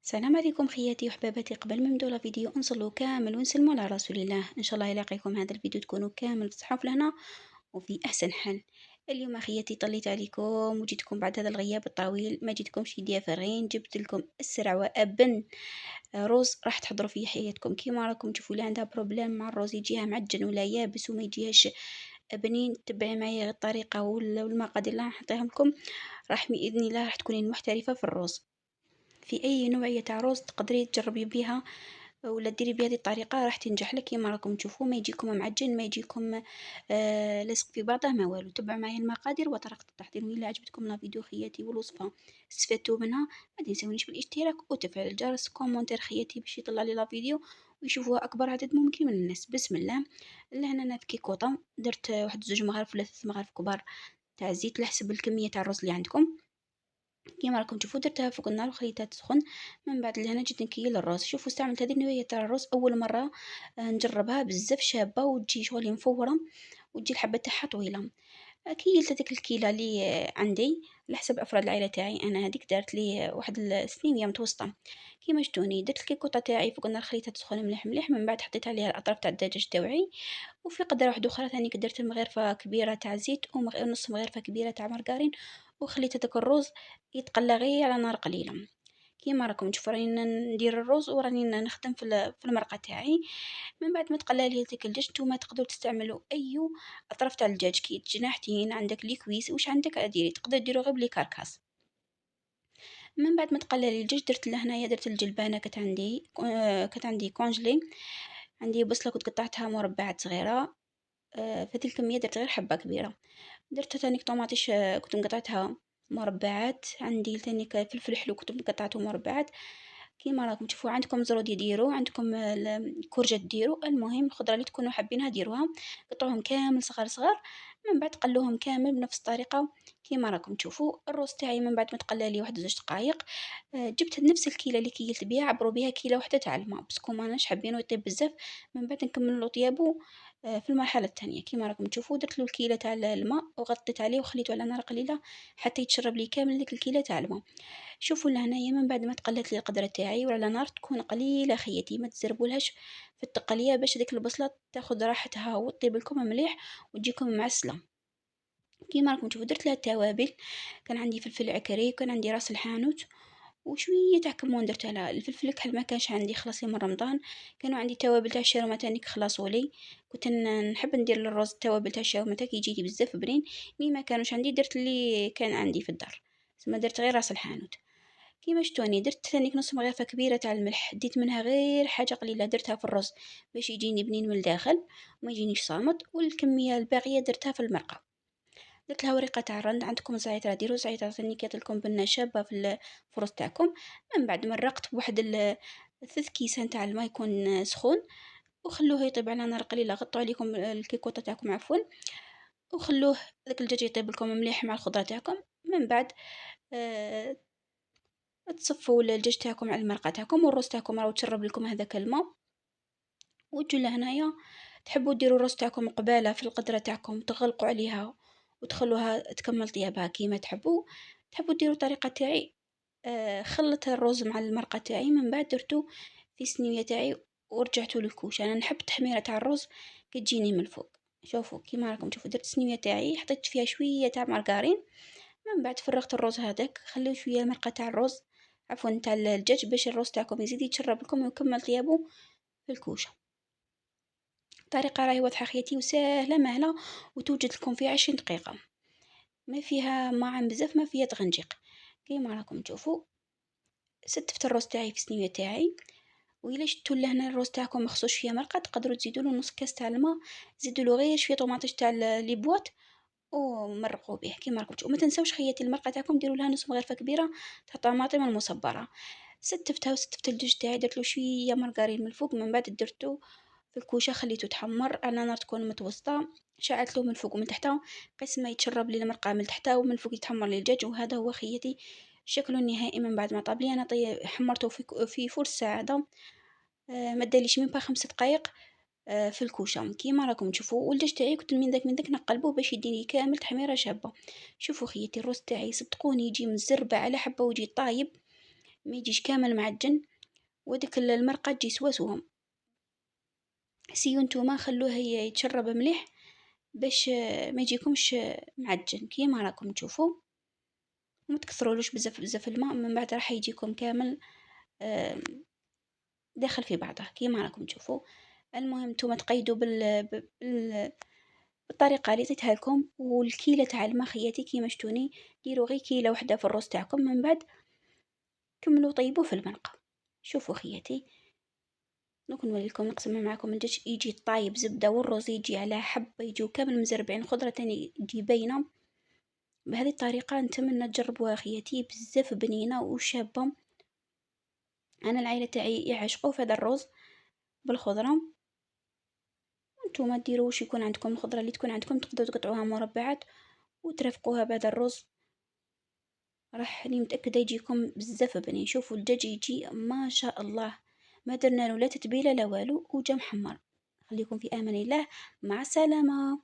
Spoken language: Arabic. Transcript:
السلام عليكم خياتي وحباباتي. قبل ما نبداو فيديو نصلوا كامل ونسلموا على رسول الله. ان شاء الله يلاقيكم هذا الفيديو تكونوا كامل بصحة لهنا وفي احسن حال. اليوم خياتي طليت عليكم وجيتكم بعد هذا الغياب الطويل، ما جيتكمش ديافرين، جبت لكم اسرع وابن روز راح تحضروا فيه حياتكم. كيما راكم تشوفوا اللي عندها بروبليم مع الروز يجيها معجن ولا يابس وما يجيهاش بنين، تبعي معايا الطريقة والمقادير اللي راح نعطيهم لكم، راح بإذن الله راح تكونين محترفة في الروز. في أي نوعية تاع روز تقدري تجربي بيها ولا ديري بهذه الطريقة راح تنجح لك كيما راكم تشوفوا. ما يجيكم معجن، ما يجيكم لصق في بعضه، ما والو. تبعوا معايا المقادير وطريقة التحضير. وإلا عجبتكم الفيديو خياتي والوصفة استفدتوا منها، ما تنسونيش بالاشتراك وتفعيل الجرس كومنتير خياتي باش يطلع لي الفيديو ويشوفوها أكبر عدد ممكن من الناس. بسم الله. لهنا أنا في كيكوطة درت واحد 2 مغارف ولا 3 مغارف كبار تاع الزيت على حسب الكمية تاع الرز اللي عندكم. كيما راكم تشوفوا درتها فوق النار وخليتها تسخن. من بعد لهنا جيت نكيل الرز. شوفوا استعملت هذه النوعيه تاع الرز اول مره نجربها، بزاف شابه وتجي شغل مفوره وتجي الحبه تاعها طويله. كيلت هذيك الكيله اللي عندي على حسب افراد العائله تاعي. انا هذيك دارت لي واحد السنينيه متوسطه. كيما شتوني درت الكيكوطه تاعي فوق النار، خليتها تسخن مليح مليح. من بعد حطيت عليها الاطراف تاع الدجاج تاعي، وفي قدر واحده اخرى ثاني درت مغرفه كبيره تاع زيت ونص مغرفه كبيره تاع مارغرين، وخليت هذاك الرز يتقلى غير على نار قليله. كيما راكم تشوفوا راني ندير الرز وراني نخدم في المرقه تاعي. من بعد ما تقلى لي ديك الدجاج، نتوما تقدروا تستعملوا اي اطراف تاع الدجاج، كي جناحتين عندك لي كويس واش عندك ديري، تقدر ديروا غير بلي كركاس. من بعد ما تقلى لي الدجاج درت لهنايا درت الجلبانه كانت عندي كونجلي. عندي بصله كنت قطعتها مربعات صغيره. في هذه الكميه درت غير حبه كبيره. درت تانيك طماطيش كنت مقطعتها مربعات. عندي تانيك فلفل حلو كنت مقطعته مربعات. كيما راكم تشوفوا عندكم زرود يديروا، عندكم الكرجة ديروا، المهم الخضرة اللي تكونوا حابينها ديروها. قطعوهم كامل صغار صغار. من بعد قلوهم كامل بنفس الطريقة كيما راكم تشوفوا. الروز تاعي من بعد ما تقلى لي واحد 2 دقائق، جبت نفس الكيله اللي كيلت بها، عبروا بها كيله واحده تاع الماء باسكو ماناش حابينه يطيب بزاف. من بعد نكملوا طيابو في المرحله الثانيه. كيما راكم تشوفوا درت له الكيله تاع الماء وغطيت عليه وخليته على نار قليله حتى يتشرب لي كامل ديك الكيله تاع الماء. شوفوا لهنايا من بعد ما تقلت لي القدره تاعي وعلى نار تكون قليله خياتي، ما تزربولهاش في التقليه باش ديك البصله تاخذ راحتها وتطيب لكم مليح وتجيكم معسله. كيما راكم تشوفوا درت لها التوابل. كان عندي فلفل عكري وكان عندي راس الحانوت وشويه تاع كمون. درت لها الفلفل الكحل ما كانش عندي، خلاص لي من رمضان. كانوا عندي توابل تاع الشاروما تانيك خلاصوا لي. كنت نحب ندير للرز التوابل تاع الشاروما تاعك يجي بزاف بنين. مي ما كانوش عندي درت اللي كان عندي في الدار، ثم درت غير راس الحانوت. كيما شتوني درت ثاني نص مغرفه كبيره تاع الملح، ديت منها غير حاجه قليله درتها في الرز باش يجيني بنين من الداخل وما يجينيش صامت، والكميه الباقيه درتها في المرقه. درت لها ورقة تاع الرند، عندكم زعتر ديروا زعتر ثاني كيعطيلكم بنة شابة في الفرص تاعكم. من بعد مرقت بواحد 3 كيسان تاع الماء يكون سخون، وخلوه يطيب على نار قليلة. غطوا عليكم الكيكوطة تاعكم عفوا، وخلوه داك الدجاج يطيب لكم مليح مع الخضرة تاعكم. من بعد آه تصفوا الدجاج تاعكم على المرقة تاعكم، والرز تاعكم راهو تشرب لكم هذاك الماء. وتجوا لهنايا تحبوا ديروا الرز تاعكم قبالة في القدرة تاعكم، تغلقوا عليها وتخلوها تكمل طيابها كيما تحبوا ديروا الطريقة تاعي. خلط الرز مع المرقة تاعي. من بعد درتو في صينية تاعي ورجعته للكوش. انا نحب التحميرة تاع الرز كتجيني من الفوق. شوفوا كيما راكم تشوفوا درت صينية تاعي حطيت فيها شوية تاع مارغرين. من بعد فرغت الرز هذاك، خليو شوية المرقة تاع الرز عفوا تاع الدجاج باش الرز تاعكم يزيد يتشرب لكم ويكمل طيابو في الكوشه. الطريقة راهي واضحة خياتي وسهلة مهلة وتوجد لكم في 20 دقيقة. ما فيها معن بزاف، ما فيها تغنجيق. كيما راكم تشوفوا ستفت الروز تاعي في الصينية تاعي. وإلا شتو لهنا الروز تاعكم مخصوش فيها مرقة تقدروا تزيدوا له نص كاس تاع الماء، زيدوا له غير شوية طوماطيش تاع لي بواط ومرقوا به كيما راكم تشوفوا. وما تنساوش خياتي المرقة تاعكم ديروا لها نص مغرفة كبيرة تاع طماطم المصبرة. ستفتها وستفت الدجاج تاعي، درت له شوية مارغرين من الفوق. من بعد درتو في الكوشه خليته تحمر على نار تكون متوسطه. شعلت له من فوق ومن تحت قسم ما يتشرب لي المرقه من تحت ومن فوق يتحمر لي الدجاج. وهذا هو خيتي شكله النهائي من بعد ما طاب لي. انا حمرته في فور ساعه. ما داليش من 5 دقائق في الكوشه كيما راكم تشوفوا. والدجاج تاعي كنت من ذاك نقلبه باش يديني كامل تحميره شابه. شوفوا خيتي الروز تاعي صدقوني يجي مزربه على حبه ويجي طايب ما يجيش كامل معجن، وديك المرقة تجي سواسهم. سيو نتوما خلوه يتشرب مليح باش ما يجيكمش معجن كيما راكم تشوفوا، وما تكثرولوش بزاف بزاف الماء، من بعد راح يجيكم كامل داخل في بعضه كيما راكم تشوفوا. المهم نتوما تقيدوا بالطريقه اللي عطيتها لكم، والكيله تاع الماء خياتي كيما شتوني ديروا غير كيله وحده في الروز تاعكم، من بعد كملوا طيبوه في المرقه. شوفوا خياتي دوك نوريلكم نقسم معكم الدجاج يجي طايب زبده، والرز يجي على حبه، يجيو كامل مزربعين، خضره تاني تجي باينه. بهذه الطريقه نتمنى تجربوها خياتي، بزاف بنينه وشابه. انا العائله تاعي يعشقوا في هذا الرز بالخضره. نتوما ديروا واش يكون عندكم، الخضره اللي تكون عندكم تقدروا تقطعوها مربعات وترافقوها بهذا الرز، راح راني متاكده يجيكم بزاف بنين. شوفوا الدجاج يجي ما شاء الله، ما درنا له لا تتبيله لا والو، وجا محمر. خليكم في امان الله، مع السلامه.